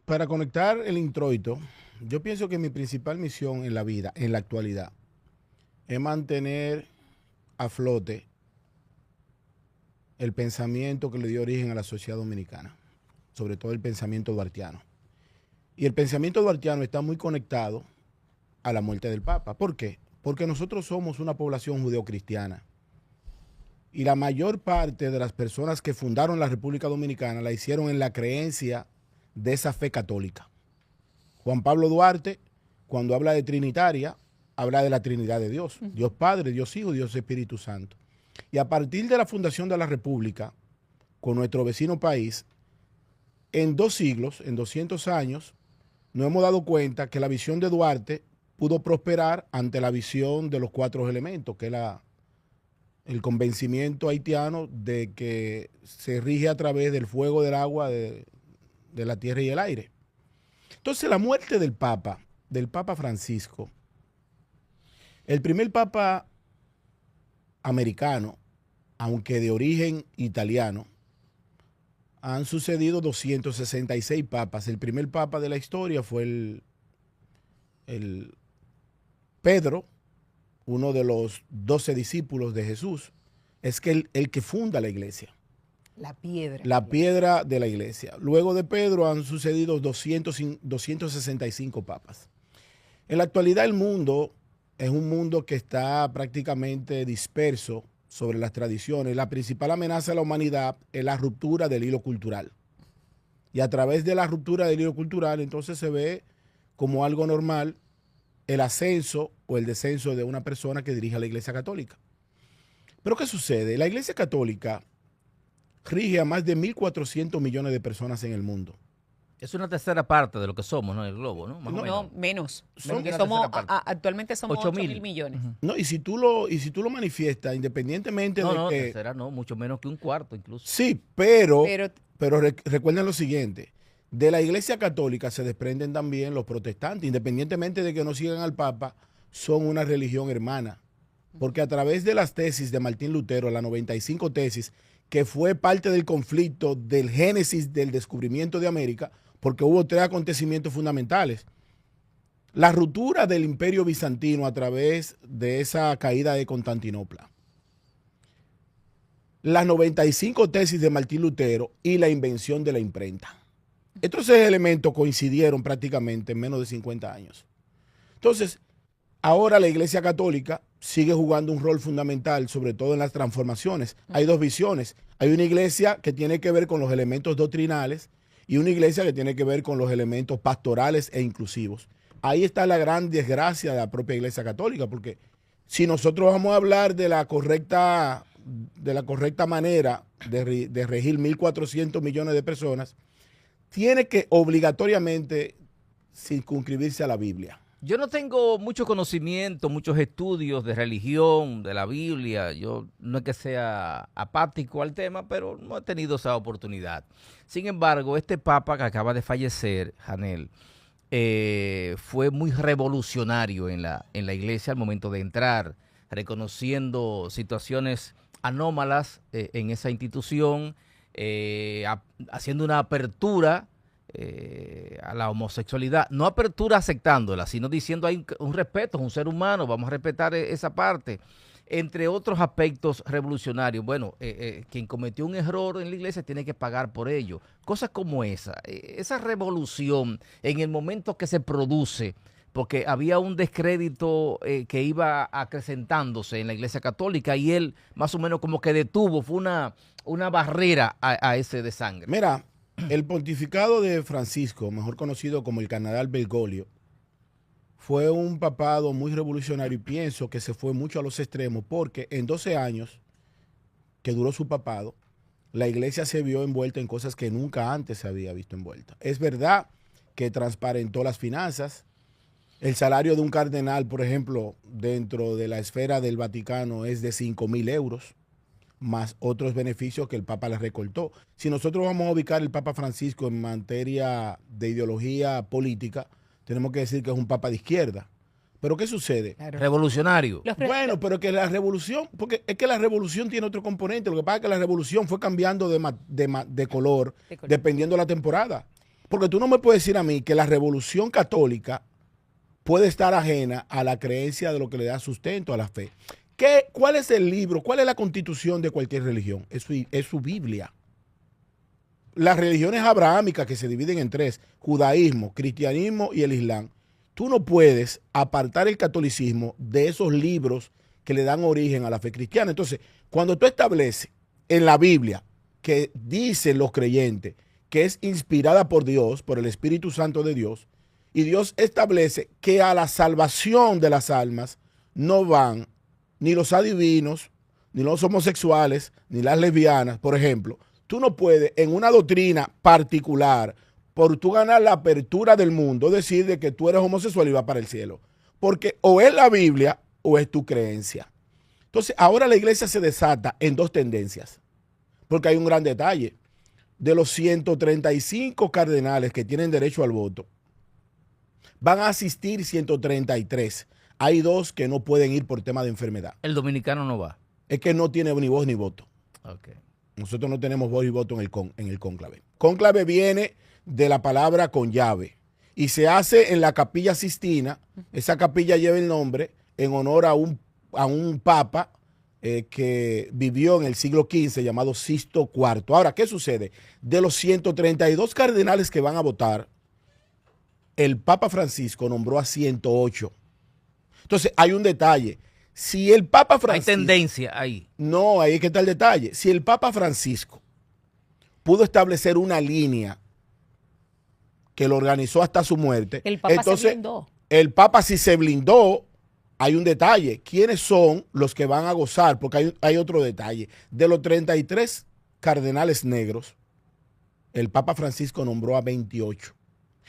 Para conectar el introito, yo pienso que mi principal misión en la vida, en la actualidad, es mantener a flote el pensamiento que le dio origen a la sociedad dominicana, sobre todo el pensamiento duartiano. Y el pensamiento duartiano está muy conectado a la muerte del Papa. ¿Por qué? Porque nosotros somos una población judeocristiana. Y la mayor parte de las personas que fundaron la República Dominicana la hicieron en la creencia de esa fe católica. Juan Pablo Duarte, cuando habla de trinitaria, habla de la Trinidad de Dios. Dios Padre, Dios Hijo, Dios Espíritu Santo. Y a partir de la fundación de la República, con nuestro vecino país, en 2 siglos, en 200 años, nos hemos dado cuenta que la visión de Duarte pudo prosperar ante la visión de los 4 elementos, que es el convencimiento haitiano de que se rige a través del fuego, del agua, de la tierra y el aire. Entonces, la muerte del Papa Francisco, el primer Papa americano, aunque de origen italiano, han sucedido 266 papas. El primer papa de la historia fue el Pedro, uno de los 12 discípulos de Jesús, es que el que funda la iglesia. La piedra. La piedra de la iglesia. Luego de Pedro han sucedido 265 papas. En la actualidad el mundo es un mundo que está prácticamente disperso sobre las tradiciones. La principal amenaza a la humanidad es la ruptura del hilo cultural. Y a través de la ruptura del hilo cultural entonces se ve como algo normal el ascenso o el descenso de una persona que dirige a la Iglesia Católica. Pero ¿qué sucede? La Iglesia Católica rige a más de 1.400 millones de personas en el mundo. Es una tercera parte de lo que somos, ¿no? El globo, ¿no? Más o menos. Menos. Porque Actualmente somos 8.000 millones. No, y si tú lo manifiestas, independientemente de que... tercera no, mucho menos que un cuarto incluso. Sí, pero recuerden lo siguiente. De la Iglesia Católica se desprenden también los protestantes, independientemente de que no sigan al Papa, son una religión hermana. Porque a través de las tesis de Martín Lutero, las 95 tesis, que fue parte del conflicto del génesis del descubrimiento de América, porque hubo 3 acontecimientos fundamentales. La ruptura del Imperio Bizantino a través de esa caída de Constantinopla. Las 95 tesis de Martín Lutero y la invención de la imprenta. Estos 6 elementos coincidieron prácticamente en menos de 50 años. Entonces, ahora la Iglesia Católica sigue jugando un rol fundamental, sobre todo en las transformaciones. Hay 2 visiones. Hay una iglesia que tiene que ver con los elementos doctrinales y una iglesia que tiene que ver con los elementos pastorales e inclusivos. Ahí está la gran desgracia de la propia Iglesia Católica, porque si nosotros vamos a hablar de la correcta manera de regir 1.400 millones de personas, tiene que obligatoriamente circunscribirse a la Biblia. Yo no tengo mucho conocimiento, muchos estudios de religión, de la Biblia. Yo no es que sea apático al tema, pero no he tenido esa oportunidad. Sin embargo, este papa que acaba de fallecer, Janel, fue muy revolucionario en la iglesia al momento de entrar, reconociendo situaciones anómalas en esa institución, haciendo una apertura a la homosexualidad, no apertura aceptándola, sino diciendo hay un respeto, es un ser humano, vamos a respetar esa parte, entre otros aspectos revolucionarios. Bueno, quien cometió un error en la iglesia tiene que pagar por ello. Cosas como esa revolución en el momento que se produce, porque había un descrédito que iba acrecentándose en la Iglesia Católica y él más o menos como que detuvo, fue una barrera a ese desangre. Mira, el pontificado de Francisco, mejor conocido como el cardenal Bergoglio, fue un papado muy revolucionario y pienso que se fue mucho a los extremos porque en 12 años que duró su papado, la iglesia se vio envuelta en cosas que nunca antes se había visto envuelta. Es verdad que transparentó las finanzas. El salario de un cardenal, por ejemplo, dentro de la esfera del Vaticano es de 5.000 euros, más otros beneficios que el Papa le recortó. Si nosotros vamos a ubicar el Papa Francisco en materia de ideología política, tenemos que decir que es un Papa de izquierda. ¿Pero qué sucede? Claro. Revolucionario. Bueno, pero que la revolución, porque es que la revolución tiene otro componente. Lo que pasa es que la revolución fue cambiando de color dependiendo de la temporada. Porque tú no me puedes decir a mí que la revolución católica puede estar ajena a la creencia de lo que le da sustento a la fe. ¿Cuál es el libro? ¿Cuál es la constitución de cualquier religión? Es su Biblia. Las religiones abrahámicas que se dividen en tres, judaísmo, cristianismo y el islam, tú no puedes apartar el catolicismo de esos libros que le dan origen a la fe cristiana. Entonces, cuando tú estableces en la Biblia que dicen los creyentes que es inspirada por Dios, por el Espíritu Santo de Dios, y Dios establece que a la salvación de las almas no van ni los adivinos, ni los homosexuales, ni las lesbianas, por ejemplo. Tú no puedes en una doctrina particular, por tú ganar la apertura del mundo, decir de que tú eres homosexual y vas para el cielo. Porque o es la Biblia o es tu creencia. Entonces, ahora la iglesia se desata en dos tendencias. Porque hay un gran detalle. De los 135 cardenales que tienen derecho al voto, van a asistir 133. Hay 2 que no pueden ir por tema de enfermedad. El dominicano no va. Es que no tiene ni voz ni voto. Okay. Nosotros no tenemos voz y voto en el cónclave. Cónclave viene de la palabra con llave y se hace en la Capilla Sistina. Esa capilla lleva el nombre en honor a un papa que vivió en el siglo XV llamado Sixto IV. Ahora, ¿qué sucede? De los 132 cardenales que van a votar, el Papa Francisco nombró a 108. Entonces, hay un detalle. Si el Papa Francisco... Hay tendencia ahí. No, ahí es que está el detalle. Si el Papa Francisco pudo establecer una línea que lo organizó hasta su muerte, el Papa entonces, se blindó. El Papa si se blindó, hay un detalle. ¿Quiénes son los que van a gozar? Porque hay otro detalle. De los 33 cardenales negros, el Papa Francisco nombró a 28.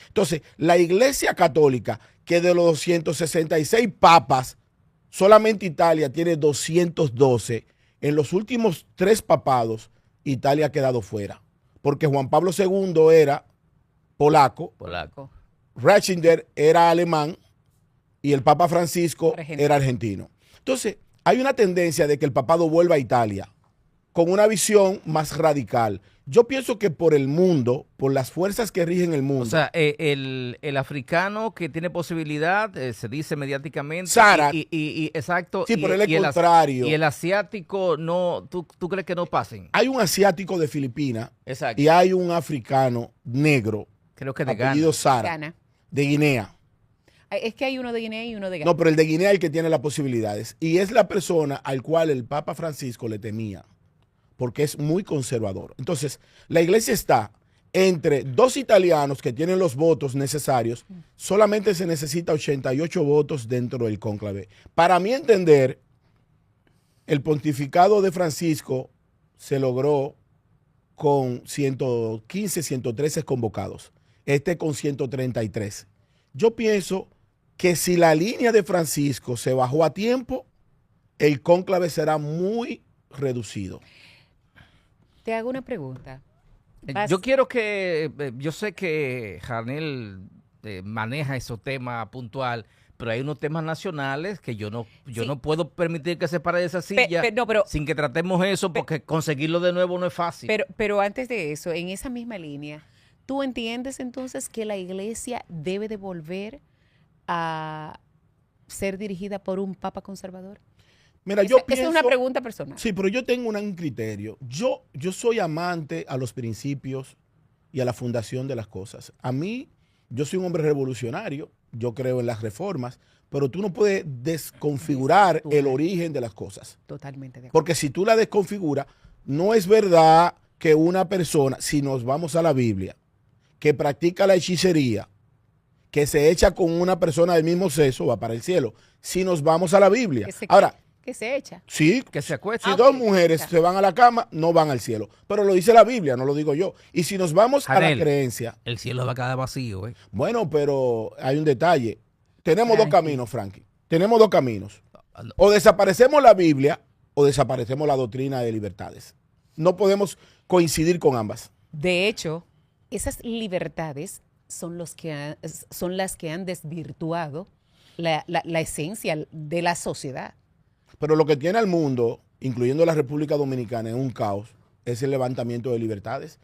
Entonces, la Iglesia Católica, que de los 266 papas, solamente Italia tiene 212. En los últimos 3 papados, Italia ha quedado fuera. Porque Juan Pablo II era polaco. Ratzinger era alemán y el Papa Francisco era argentino. Entonces, hay una tendencia de que el papado vuelva a Italia con una visión más radical. Yo pienso que por el mundo, por las fuerzas que rigen el mundo. O sea, el africano que tiene posibilidad, se dice mediáticamente. Sara. Exacto. Sí, por el contrario. Y el asiático, no, ¿tú crees que no pasen? Hay un asiático de Filipinas. Exacto. Y hay un africano negro. Creo que de apellido Sara. Ghana. De Guinea. Es que hay uno de Guinea y uno de Ghana. No, pero el de Guinea es el que tiene las posibilidades. Y es la persona al cual el Papa Francisco le temía, porque es muy conservador. Entonces, la iglesia está entre 2 italianos que tienen los votos necesarios. Solamente se necesita 88 votos dentro del cónclave. Para mi entender, el pontificado de Francisco se logró con 115, 113 convocados. Este con 133. Yo pienso que si la línea de Francisco se bajó a tiempo, el cónclave será muy reducido. Te hago una pregunta. Yo quiero que, yo sé que Janel maneja esos temas puntual, pero hay unos temas nacionales que yo no puedo permitir que se pare de esa silla sin que tratemos eso, porque conseguirlo de nuevo no es fácil. Pero antes de eso, en esa misma línea, ¿tú entiendes entonces que la iglesia debe de volver a ser dirigida por un papa conservador? Mira, esa es una pregunta personal. Sí, pero yo tengo un criterio. Yo soy amante a los principios y a la fundación de las cosas. A mí, yo soy un hombre revolucionario, yo creo en las reformas, pero tú no puedes desconfigurar el origen de las cosas. Totalmente de acuerdo. Porque si tú la desconfiguras, no es verdad que una persona, si nos vamos a la Biblia, que practica la hechicería, que se echa con una persona del mismo sexo, va para el cielo. Si nos vamos a la Biblia. Ahora, que se echa. Sí, que se acuesta. Si 2 mujeres se van a la cama, no van al cielo. Pero lo dice la Biblia, no lo digo yo. Y si nos vamos a la creencia. El cielo va a quedar vacío, ¿eh? Bueno, pero hay un detalle. Tenemos 2 caminos, Frankie. Tenemos 2 caminos. O desaparecemos la Biblia o desaparecemos la doctrina de libertades. No podemos coincidir con ambas. De hecho, esas libertades son las que han desvirtuado la esencia de la sociedad. Pero lo que tiene al mundo, incluyendo la República Dominicana, en un caos, es el levantamiento de libertades.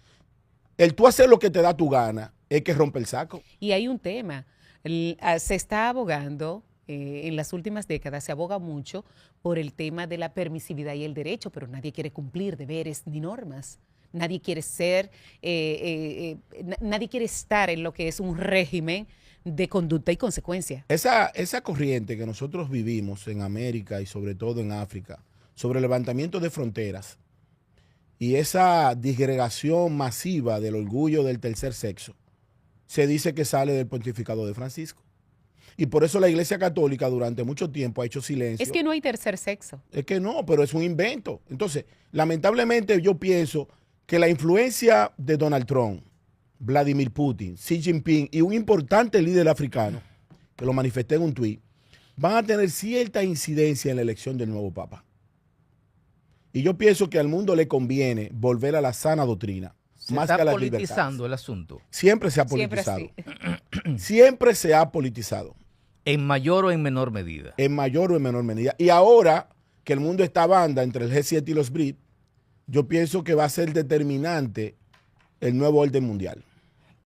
El tú hacer lo que te da tu gana es que rompe el saco. Y hay un tema, se está abogando, en las últimas décadas se aboga mucho por el tema de la permisividad y el derecho, pero nadie quiere cumplir deberes ni normas. Nadie quiere ser, nadie quiere estar en lo que es un régimen de conducta y consecuencia. Esa corriente que nosotros vivimos en América y sobre todo en África, sobre el levantamiento de fronteras y esa disgregación masiva del orgullo del tercer sexo, se dice que sale del pontificado de Francisco. Y por eso la Iglesia Católica durante mucho tiempo ha hecho silencio. Es que no hay tercer sexo. Es que no, pero es un invento. Entonces, lamentablemente yo pienso que la influencia de Donald Trump, Vladimir Putin, Xi Jinping y un importante líder africano, que lo manifesté en un tuit, van a tener cierta incidencia en la elección del nuevo Papa. Y yo pienso que al mundo le conviene volver a la sana doctrina. Más que a está las politizando libertades. el asunto. Siempre se ha Siempre politizado. así. Siempre se ha politizado. En mayor o en menor medida. En mayor o en menor medida. Y ahora que el mundo está a banda entre el G7 y los BRICS, yo pienso que va a ser determinante el nuevo orden mundial.